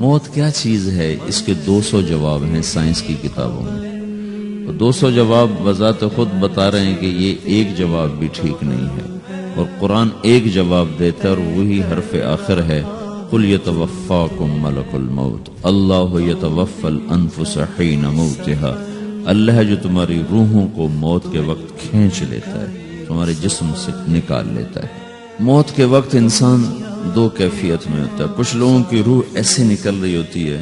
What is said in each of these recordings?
موت کیا چیز ہے؟ اس کے 200 جواب ہیں سائنس کی کتابوں میں. 200 جواب بذات خود بتا رہے ہیں کہ یہ ایک جواب بھی ٹھیک نہیں ہے، اور قرآن ایک جواب دیتا ہے اور وہی حرف آخر ہے، قُلْ يَتَوَفَّاكُمْ مَلَكُ الْمَوْتِ اللَّهُ يَتَوَفَّى الْأَنفُسَ حِينَ مَوْتِهَا. اللہ ہے جو تمہاری روحوں کو موت کے وقت کھینچ لیتا ہے، تمہارے جسم سے نکال لیتا ہے. موت کے وقت انسان دو کیفیت میں ہوتا ہے. کچھ لوگوں کی روح ایسے نکل رہی ہوتی ہے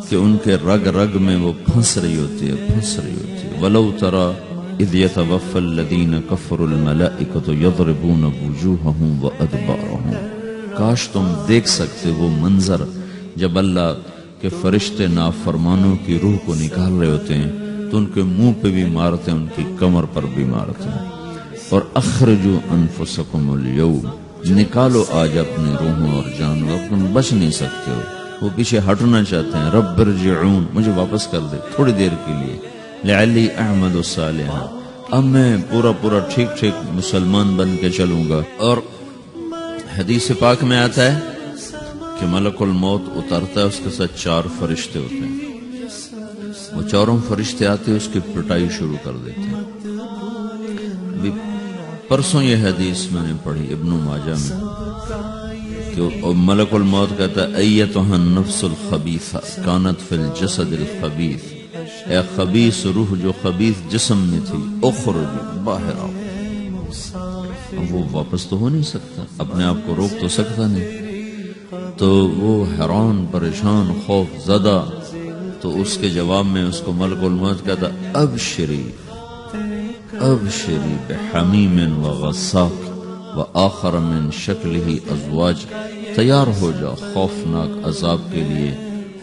کہ ان کے رگ رگ میں وہ پھنس رہی ہوتی ہے. وَلَوْ تَرَى اِذْ يَتَوَفَّى الَّذِينَ كَفَرُوا الْمَلَائِكَةُ يَضْرِبُونَ وُجُوهَهُمْ وَأَدْبَارَهُمْ. کاش تم دیکھ سکتے وہ منظر جب اللہ کے فرشتے نافرمانوں کی روح کو نکال رہے ہوتے ہیں تو ان کے منہ پہ بھی مارتے ہیں، ان کی کمر پر بھی مارتے ہیں. اور اخرجوا انفسکم اليوم، نکالو آج اپنی روحوں اور جانوں، تم بچ نہیں سکتے ہو. وہ پیچھے ہٹنا چاہتے ہیں، رب ارجعون، مجھے واپس کر دے تھوڑی دیر کے لیے، لعلی اعمل صالحا، اب میں پورا ٹھیک مسلمان بن کے چلوں گا. اور حدیث پاک میں آتا ہے کہ ملک الموت اترتا ہے، اس کے ساتھ 4 فرشتے ہوتے ہیں. وہ 4 فرشتے آتے ہیں، اس کی پٹائی شروع کر دیتے ہیں. ابھی پرسوں یہ حدیث میں نے پڑھی ابن ماجہ میں کہ ملک الموت کہتا ہے ایتھا النفس الخبیثہ کانت فی الجسد الخبیث، اے خبیث روح جو خبیث جسم میں تھی، اخرج باہر آؤ. وہ واپس تو ہو نہیں سکتا، اپنے آپ کو روک تو سکتا نہیں. تو وہ حیران پریشان خوف زدہ، تو اس کے جواب میں اس کو ملک الموت کہتا ابشری بحمیم وغساق وآخر من شکلہ ازواج، تیار ہو جا خوفناک عذاب کے لیے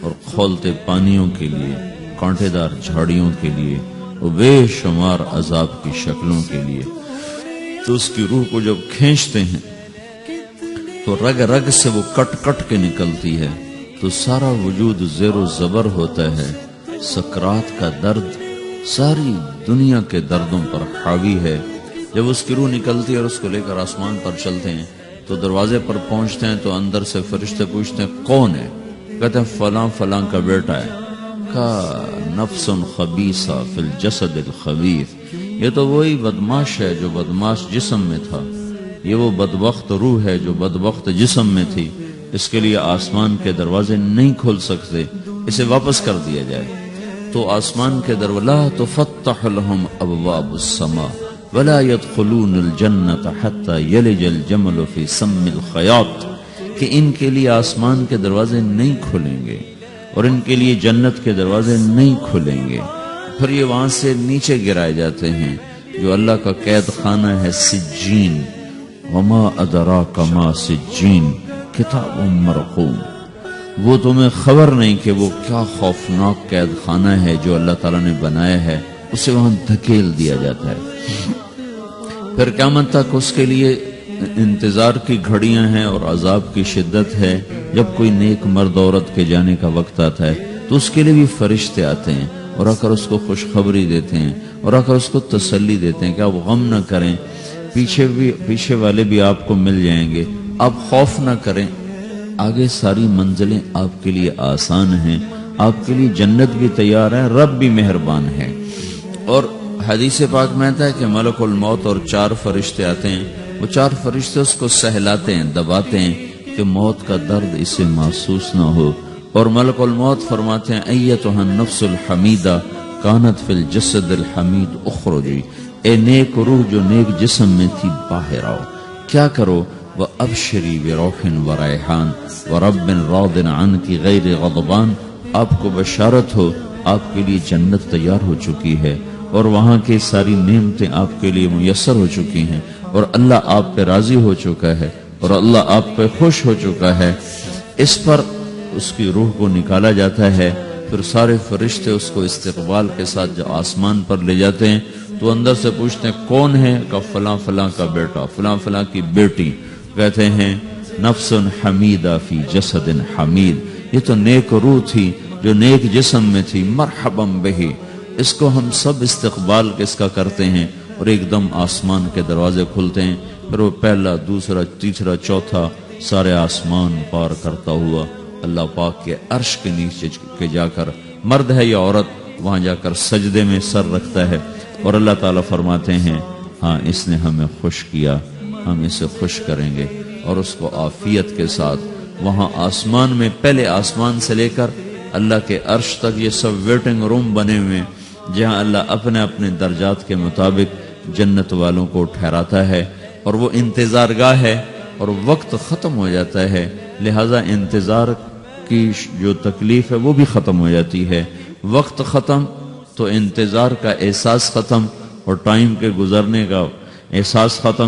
اور کھولتے پانیوں کے لیے، کانٹے دار جھاڑیوں کے لیے، اور بے شمار عذاب کی شکلوں کے لیے. تو اس کی روح کو جب کھینچتے ہیں تو رگ رگ سے وہ کٹ کے نکلتی ہے، تو سارا وجود زیر و زبر ہوتا ہے. سکرات کا درد ساری دنیا کے دردوں پر حاوی ہے. جب اس کی روح نکلتی ہے اور اس کو لے کر آسمان پر چلتے ہیں تو دروازے پر پہنچتے ہیں تو اندر سے فرشتے پوچھتے ہیں کون ہے؟ کہتے ہیں فلاں کا بیٹا ہے. کا نفس خبیثہ فی الجسد الخبیث، یہ تو وہی بدماش ہے جو بدماش جسم میں تھا، یہ وہ بدبخت روح ہے جو بدبخت جسم میں تھی. اس کے لیے آسمان کے دروازے نہیں کھل سکتے، اسے واپس کر دیا جائے. تو آسمان کے دروازے لا تفتح لهم ابواب السماء ولا يدخلون الجنة حتى يلج الجمل في سم الخياط، کہ ان کے لیے آسمان کے دروازے نہیں کھلیں گے اور ان کے لیے جنت کے دروازے نہیں کھلیں گے. پھر یہ وہاں سے نیچے گرائے جاتے ہیں جو اللہ کا قید خانہ ہے سجین. وما ادراک ما سجین کتاب مرقوم، وہ تمہیں خبر نہیں کہ وہ کیا خوفناک قید خانہ ہے جو اللہ تعالیٰ نے بنایا ہے، اسے وہاں دھکیل دیا جاتا ہے. پھر قیامت تک اس کے لیے انتظار کی گھڑیاں ہیں اور عذاب کی شدت ہے. جب کوئی نیک مرد عورت کے جانے کا وقت آتا ہے تو اس کے لیے بھی فرشتے آتے ہیں اور آ کر اس کو خوشخبری دیتے ہیں اور آ کر اس کو تسلی دیتے ہیں کہ آپ غم نہ کریں، پیچھے والے بھی آپ کو مل جائیں گے، آپ خوف نہ کریں، آگے ساری منزلیں آپ کے لیے آسان ہیں، آپ کے لیے جنت بھی تیار ہے، رب بھی مہربان ہے. اور حدیث پاک میں آتا ہے کہ ملک الموت اور 4 فرشتے آتے ہیں، وہ 4 فرشتے اس کو سہلاتے ہیں، دباتے ہیں کہ موت کا درد اسے محسوس نہ ہو. اور ملک الموت فرماتے ہیں ایتھا النفس الحمیدہ کانت فی الجسد الحمید اخرجی، اے نیک روح جو نیک جسم میں تھی باہر آؤ. کیا کرو؟ وَأَبْشِرِي بِرَوْحٍ وَرَيْحَانٍ وَرَبٍّ رَاضٍ عَنْكِ غَيْرِ غَضْبَانٍ، آپ کو بشارت ہو آپ کے لیے جنت تیار ہو چکی ہے اور وہاں کی ساری نعمتیں آپ کے لیے میسر ہو چکی ہیں اور اللہ آپ پہ راضی ہو چکا ہے اور اللہ آپ پہ خوش ہو چکا ہے. اس پر اس کی روح کو نکالا جاتا ہے. پھر سارے فرشتے اس کو استقبال کے ساتھ جو آسمان پر لے جاتے ہیں تو اندر سے پوچھتے ہیں کون ہے؟ کہ فلاں کا بیٹا، فلاں کی بیٹی. کہتے ہیں نفس حمیدہ فی جسد حمید، یہ تو نیک روح تھی جو نیک جسم میں تھی، مرحبا بہی. اس کو ہم سب استقبال کس کا کرتے ہیں اور ایک دم آسمان کے دروازے کھلتے ہیں. پھر وہ پہلا، دوسرا، تیسرا، چوتھا سارے آسمان پار کرتا ہوا اللہ پاک کے عرش کے نیچے کے جا کر، مرد ہے یا عورت، وہاں جا کر سجدے میں سر رکھتا ہے، اور اللہ تعالیٰ فرماتے ہیں ہاں اس نے ہمیں خوش کیا، ہم اسے خوش کریں گے، اور اس کو عافیت کے ساتھ وہاں آسمان میں، پہلے آسمان سے لے کر اللہ کے عرش تک یہ سب ویٹنگ روم بنے ہوئے ہیں، جہاں اللہ اپنے اپنے درجات کے مطابق جنت والوں کو ٹھہراتا ہے، اور وہ انتظار گاہ ہے، اور وقت ختم ہو جاتا ہے، لہذا انتظار کی جو تکلیف ہے وہ بھی ختم ہو جاتی ہے۔ وقت ختم تو انتظار کا احساس ختم، اور ٹائم کے گزرنے کا احساس ختم۔